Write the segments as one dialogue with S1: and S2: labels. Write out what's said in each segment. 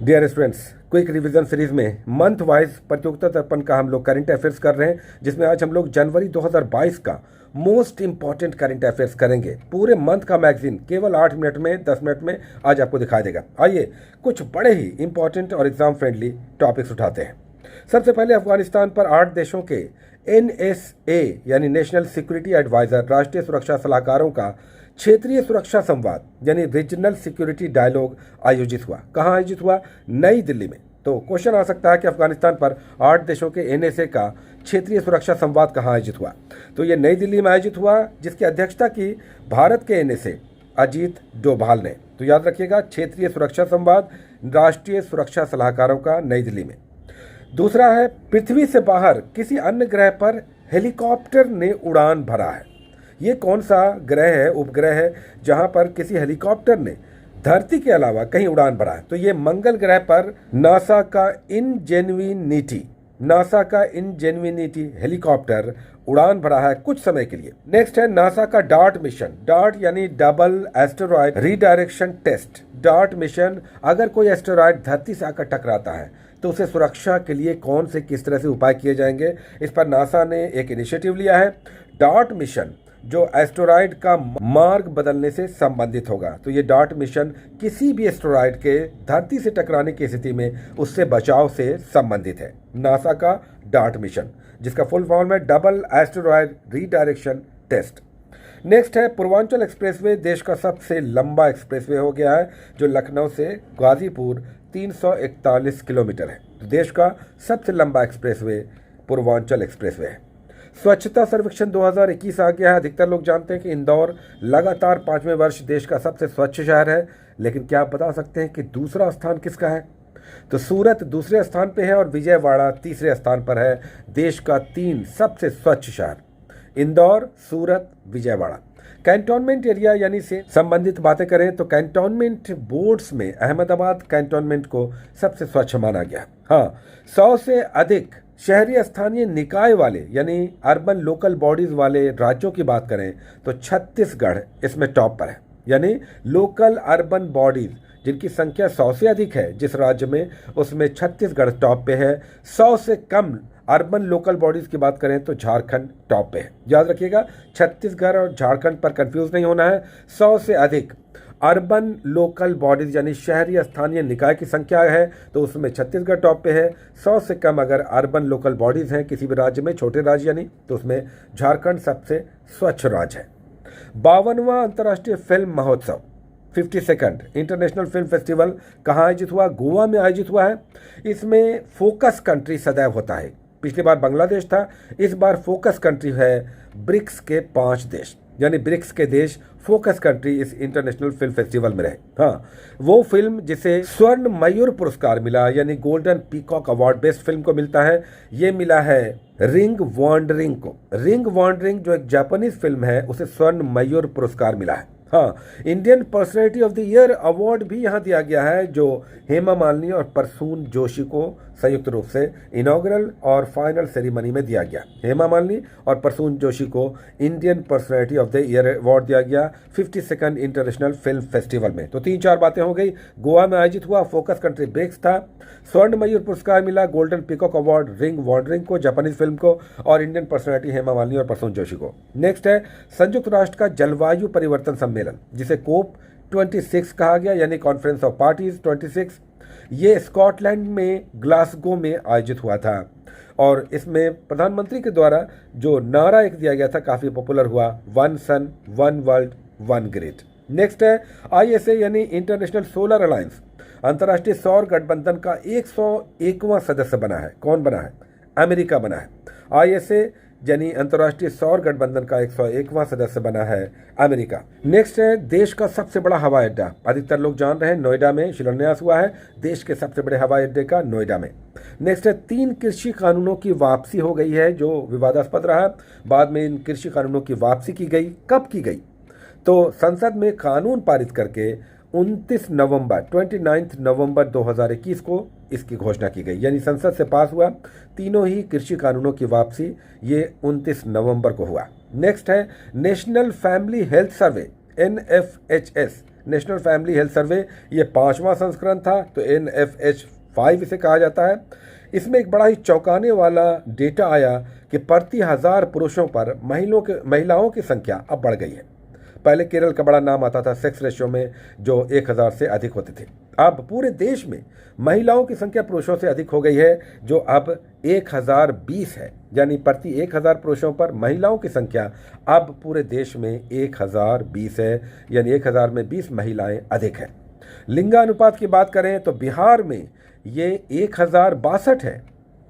S1: Dear students, quick revision series में month wise प्रतियोगिता दर्पण का हम लोग करंट अफेयर्स कर रहे हैं, जिसमें आज हम लोग जनवरी 2022 का मोस्ट इंपॉर्टेंट करंट अफेयर्स करेंगे। पूरे मंथ का मैगजीन केवल 8 मिनट में 10 मिनट में आज आपको दिखाई देगा। आइए कुछ बड़े ही इंपॉर्टेंट और एग्जाम फ्रेंडली टॉपिक्स उठाते हैं। सबसे पहले अफगानिस्तान पर 8 देशों के NSA यानी नेशनल सिक्योरिटी एडवाइजर राष्ट्रीय सुरक्षा सलाहकारों का क्षेत्रीय सुरक्षा संवाद यानी रीजनल सिक्योरिटी डायलॉग आयोजित हुआ। कहाँ आयोजित हुआ? नई दिल्ली में। तो क्वेश्चन आ सकता है कि अफगानिस्तान पर 8 देशों के NSA का क्षेत्रीय सुरक्षा संवाद कहाँ आयोजित हुआ? तो ये नई दिल्ली में आयोजित हुआ, जिसकी अध्यक्षता की भारत के NSA अजीत डोभाल ने। तो याद रखिएगा, क्षेत्रीय सुरक्षा संवाद राष्ट्रीय सुरक्षा सलाहकारों का नई दिल्ली में। दूसरा है, पृथ्वी से बाहर किसी अन्य ग्रह पर हेलीकॉप्टर ने उड़ान भरा है। ये कौन सा ग्रह है, उपग्रह है, जहां पर किसी हेलीकॉप्टर ने धरती के अलावा कहीं उड़ान भरा है? तो ये मंगल ग्रह पर नासा का इनजेन्युइनिटी हेलीकॉप्टर उड़ान भरा है कुछ समय के लिए। नेक्स्ट है नासा का डार्ट मिशन। डार्ट यानी double asteroid redirection test. DART mission, अगर कोई एस्टेरॉयड धरती से आकर टकराता है तो उसे सुरक्षा के लिए कौन से किस तरह से उपाय किए जाएंगे, इस पर नासा ने एक इनिशिएटिव लिया है। डार्ट मिशन जो एस्टेरॉयड का मार्ग बदलने से संबंधित होगा। तो ये डार्ट मिशन किसी भी एस्टेरॉयड के धरती से टकराने की स्थिति में उससे बचाव से संबंधित है। नासा का डार्ट मिशन, जिसका फुल फॉर्म है double asteroid redirection test. Next है पूर्वांचल एक्सप्रेसवे देश का सबसे लंबा एक्सप्रेसवे हो गया है, जो लखनऊ से गाजीपुर 341 किलोमीटर है। तो देश का सबसे लंबा एक्सप्रेसवे पूर्वांचल एक्सप्रेसवे है। स्वच्छता सर्वेक्षण 2021 आ गया है। अधिकतर लोग जानते हैं कि इंदौर लगातार 5वें वर्ष देश का सबसे स्वच्छ शहर है, लेकिन क्या आप बता सकते हैं कि दूसरा स्थान किसका है? तो सूरत दूसरे स्थान पे है और विजयवाड़ा तीसरे स्थान पर है। देश का 3 सबसे स्वच्छ शहर इंदौर, सूरत, विजयवाड़ा। कैंटोनमेंट एरिया यानी से संबंधित बातें करें तो कैंटोनमेंट बोर्ड्स में अहमदाबाद कैंटोनमेंट को सबसे स्वच्छ माना गया। हाँ, 100 से अधिक शहरी स्थानीय निकाय वाले यानी अर्बन लोकल बॉडीज वाले राज्यों की बात करें तो छत्तीसगढ़ इसमें टॉप पर है। यानी लोकल अर्बन बॉडीज जिनकी संख्या 100 से अधिक है जिस राज्य में, उसमें छत्तीसगढ़ टॉप पे है। 100 से कम अर्बन लोकल बॉडीज की बात करें तो झारखंड टॉप पे है। याद रखिएगा, छत्तीसगढ़ और झारखंड पर कंफ्यूज नहीं होना है। 100 से अधिक अर्बन लोकल बॉडीज यानी शहरी स्थानीय निकाय की संख्या है तो उसमें छत्तीसगढ़ टॉप पे है। 100 से कम अगर अर्बन लोकल बॉडीज हैं किसी भी राज्य में, छोटे राज्य यानी, तो उसमें झारखंड सबसे स्वच्छ राज्य है। 52वां अंतर्राष्ट्रीय फिल्म महोत्सव 52nd इंटरनेशनल फिल्म फेस्टिवल कहाँ आयोजित हुआ? गोवा में आयोजित हुआ है। इसमें फोकस कंट्री सदैव होता है। पिछली बार बांग्लादेश था, इस बार फोकस कंट्री है ब्रिक्स के 5 देश, यानी ब्रिक्स के देश फोकस कंट्री इस इंटरनेशनल फिल्म फेस्टिवल में रहे। हाँ, वो फिल्म जिसे स्वर्ण मयूर पुरस्कार मिला यानी golden peacock award best film को मिलता है, ये मिला है रिंग वॉन्डरिंग को। रिंग वॉन्डरिंग जो एक जापानीज फिल्म है, उसे स्वर्ण मयूर पुरस्कार मिला है। हाँ, Indian personality of the year award भी यहाँ दिया गया है, जो हेमा मालिनी और प्रसून जोशी को संयुक्त रूप से इनॉग्रल और फाइनल सेरेमनी में दिया गया। हेमा मालिनी और प्रसून जोशी को Indian personality of the year award दिया गया 52nd इंटरनेशनल फिल्म फेस्टिवल में। तो 3-4 बातें हो गई। गोवा में आयोजित हुआ, फोकस कंट्री ब्रिक्स था, स्वर्ण मयूर पुरस्कार मिला, golden peacock award ring wandering को, जापानीज फिल्म को, और इंडियन पर्सनैलिटी हेमा मालिनी और प्रसून जोशी को। नेक्स्ट है संयुक्त राष्ट्र का जलवायु परिवर्तन सम्मेलन, जिसे कोप 26 कहा गया यानी कॉन्फ्रेंस ऑफ पार्टीज 26। ये स्कॉटलैंड में ग्लासगो में आयोजित हुआ था और इसमें प्रधानमंत्री के द्वारा जो नारा एक दिया गया था काफी पॉपुलर हुआ, 1 सन 1 वर्ल्ड 1 ग्रिड। नेक्स्ट है ISA यानी इंटरनेशनल सोलर अलायंस, अंतर्राष्ट्रीय सौर गठबंधन का 101वां सदस्य बना है। कौन बना है? अमेरिका बना है। ISA यानी अंतर्राष्ट्रीय सौर गठबंधन का 101वां सदस्य बना है अमेरिका। नेक्स्ट है देश का सबसे बड़ा हवाई अड्डा, अधिकतर लोग जान रहे हैं, नोएडा में शिलान्यास हुआ है देश के सबसे बड़े हवाई अड्डे का, नोएडा में। नेक्स्ट है 3 कृषि कानूनों की वापसी हो गई है जो विवादास्पद रहा। बाद में इन कृषि कानूनों की वापसी की गई। कब की गई? तो संसद में कानून पारित करके 29 नवंबर 2021 को इसकी घोषणा की गई, यानी संसद से पास हुआ। तीनों ही कृषि कानूनों की वापसी ये 29 नवंबर को हुआ। नेक्स्ट है national family health survey NFHS national family health survey, ये 5वां संस्करण था, तो NFH5 इसे कहा जाता है। इसमें एक बड़ा ही चौंकाने वाला डेटा आया कि प्रति 1000 पुरुषों पर महिलाओं की संख्या अब बढ़ गई है। पहले केरल का बड़ा नाम आता था सेक्स रेशियो में, जो 1000 से अधिक होते थे। अब पूरे देश में महिलाओं की संख्या पुरुषों से अधिक हो गई है, जो अब 1020 है, यानी प्रति 1000 पुरुषों पर महिलाओं की संख्या अब पूरे देश में 1020 है, यानी 1000 में 20 महिलाएं अधिक है। लिंगानुपात की बात करें तो बिहार में ये 1062 है।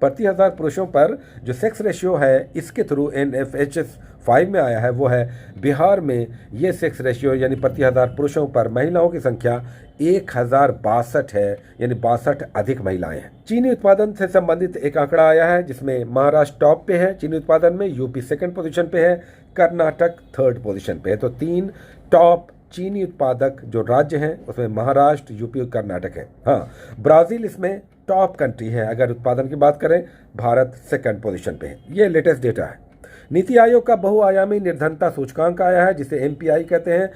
S1: प्रति 1000 पुरुषों पर जो सेक्स रेशियो है, इसके थ्रू NFH5 में आया है, वो है बिहार में ये सेक्स रेशियो, यानी प्रति 1000 पुरुषों पर महिलाओं की संख्या 1062 है, यानी 62 अधिक महिलाएं हैं। चीनी उत्पादन से संबंधित एक आंकड़ा आया है, जिसमें महाराष्ट्र टॉप पे है चीनी उत्पादन में, यूपी सेकंड पोजीशन पे है, कर्नाटक थर्ड पोजीशन पे है। तो 3 टॉप चीनी उत्पादक जो राज्य हैं उसमें महाराष्ट्र, यूपी और कर्नाटक है। हाँ, ब्राजील इसमें टॉप कंट्री है। अगर उत्पादन की बात करें, भारत सेकंड पोजीशन पे है। ये लेटेस्ट डेटा है। नीति आयोग का बहुआयामी निर्धनता सूचकांक आया है, जिसे MPI कहते हैं।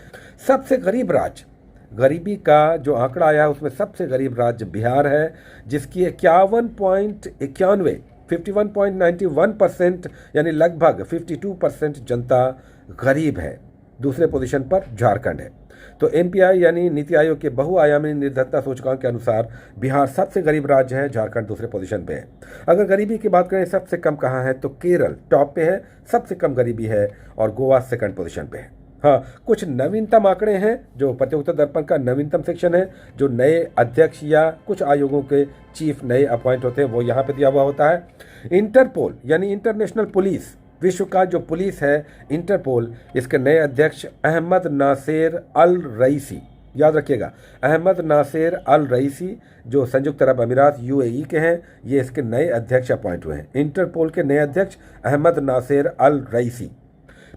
S1: सबसे गरीब राज्य, गरीबी का जो आंकड़ा आया है उसमें सबसे गरीब राज्य बिहार है, जिसकी 51.91% यानी लगभग 52% जनता गरीब है। दूसरे पोजीशन पर झारखंड है। तो MPI यानी नीति आयोग के बहुआयामी निर्धनता सूचकांक के अनुसार बिहार सबसे गरीब राज्य है, झारखंड दूसरे पोजीशन पे है। अगर गरीबी की बात करें सबसे कम कहाँ है, तो केरल टॉप पे है, सबसे कम गरीबी है, और गोवा सेकंड पोजीशन पे है। हाँ, कुछ नवीनतम आंकड़े हैं जो प्रतियोगिता दर्पण का नवीनतम सेक्शन है, जो नए अध्यक्ष या कुछ आयोगों के चीफ नए अपॉइंट होते हैं, वो यहाँ पे दिया हुआ होता है। इंटरपोल यानी इंटरनेशनल पुलिस, विश्व का जो पुलिस है इंटरपोल, इसके नए अध्यक्ष अहमद नासेर अल रईसी, याद रखिएगा, अहमद नासेर अल रईसी, जो संयुक्त अरब अमीरात UAE के हैं, ये इसके नए अध्यक्ष अपॉइंट हुए हैं। इंटरपोल के नए अध्यक्ष अहमद नासेर अल रईसी।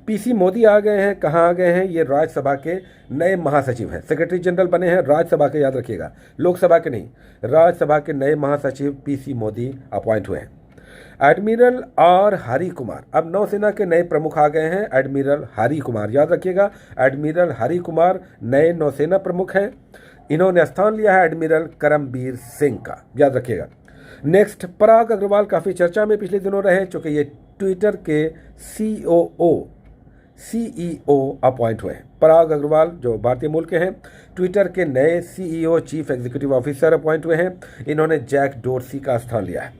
S1: PC मोदी आ गए हैं। कहाँ आ गए हैं? ये राज्यसभा के नए महासचिव हैं, सेक्रेटरी जनरल बने हैं राज्यसभा के, याद रखिएगा, लोकसभा के नहीं, राज्यसभा के नए महासचिव PC मोदी अपॉइंट हुए हैं। एडमिरल R हरि कुमार, अब नौसेना के नए प्रमुख आ गए हैं, एडमिरल हरि कुमार, याद रखिएगा, एडमिरल हरि कुमार नए नौसेना प्रमुख हैं। इन्होंने स्थान लिया है एडमिरल करमबीर सिंह का, याद रखिएगा। नेक्स्ट, पराग अग्रवाल काफ़ी चर्चा में पिछले दिनों रहे, चूँकि ये ट्विटर के CEO अपॉइंट हुए हैं। पराग अग्रवाल जो भारतीय मूल के हैं, ट्विटर के नए CEO chief executive officer appoint हुए हैं। इन्होंने जैक डोर्सी का स्थान लिया है।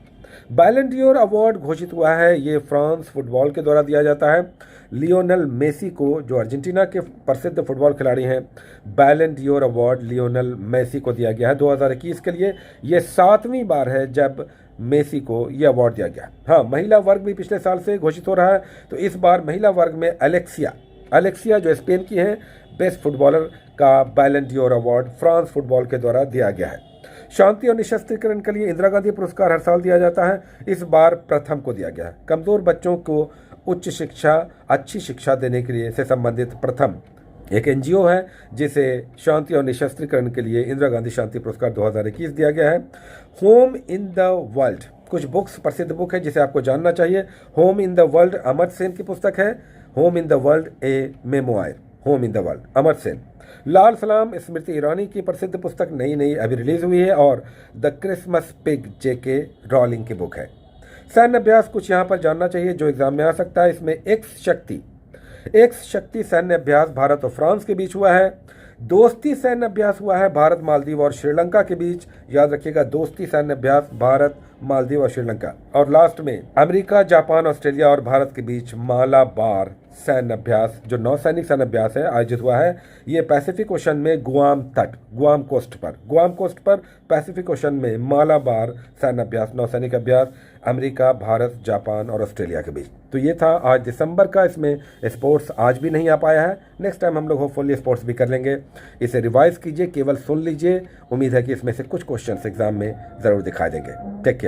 S1: बैलन डी'ओर अवार्ड घोषित हुआ है, ये फ्रांस फुटबॉल के द्वारा दिया जाता है। लियोनेल मेसी को, जो अर्जेंटीना के प्रसिद्ध फुटबॉल खिलाड़ी हैं, बैलन डी'ओर अवार्ड लियोनेल मेसी को दिया गया है 2021 के लिए। ये 7वीं बार है जब मेसी को यह अवार्ड दिया गया। हाँ, महिला वर्ग भी पिछले साल से घोषित हो रहा है, तो इस बार महिला वर्ग में अलेक्सिया जो स्पेन की हैं, बेस्ट फुटबॉलर का बैलन डी'ओर अवार्ड फ्रांस फुटबॉल के द्वारा दिया गया है। शांति और निशस्त्रीकरण के लिए इंदिरा गांधी पुरस्कार हर साल दिया जाता है, इस बार प्रथम को दिया गया है। कमजोर बच्चों को उच्च शिक्षा, अच्छी शिक्षा देने के लिए से संबंधित प्रथम एक NGO है, जिसे शांति और निशस्त्रीकरण के लिए इंदिरा गांधी शांति पुरस्कार 2021 दिया गया है। होम इन द वर्ल्ड, कुछ बुक्स, प्रसिद्ध बुक है जिसे आपको जानना चाहिए। Home in the world Amartya Sen की पुस्तक है, home in the world a memoir, home in the world, Amartya Sen. Lal Salaam Smriti ईरानी की प्रसिद्ध पुस्तक नई अभी रिलीज हुई है, और the Christmas pig JK Rowling की बुक है। सैन्य अभ्यास कुछ यहाँ पर जानना चाहिए जो एग्जाम में आ सकता है। इसमें एक्स शक्ति सैन्य अभ्यास भारत और फ्रांस के बीच हुआ है। दोस्ती सैन्य अभ्यास हुआ है भारत, मालदीव और श्रीलंका के बीच, याद रखिएगा, दोस्ती सैन्य अभ्यास भारत, मालदीव और श्रीलंका। और लास्ट में अमेरिका, जापान, ऑस्ट्रेलिया और भारत के बीच मालाबार सैन्य अभ्यास, जो नौसैनिक सैन्य अभ्यास है, आयोजित हुआ है। ये पैसिफिक ओशन में गुआम कोस्ट पर पैसिफिक ओशन में मालाबार सैन्य अभ्यास, नौसैनिक अभ्यास, अमेरिका, भारत, जापान और ऑस्ट्रेलिया के बीच। तो ये था आज दिसंबर का, इसमें स्पोर्ट्स आज भी नहीं आ पाया है। नेक्स्ट टाइम हम लोग होपफुली स्पोर्ट्स भी कर लेंगे। इसे रिवाइज कीजिए, केवल सुन लीजिए। उम्मीद है कि इसमें से कुछ क्वेश्चंस एग्जाम में जरूर दिखाई देंगे। Take care.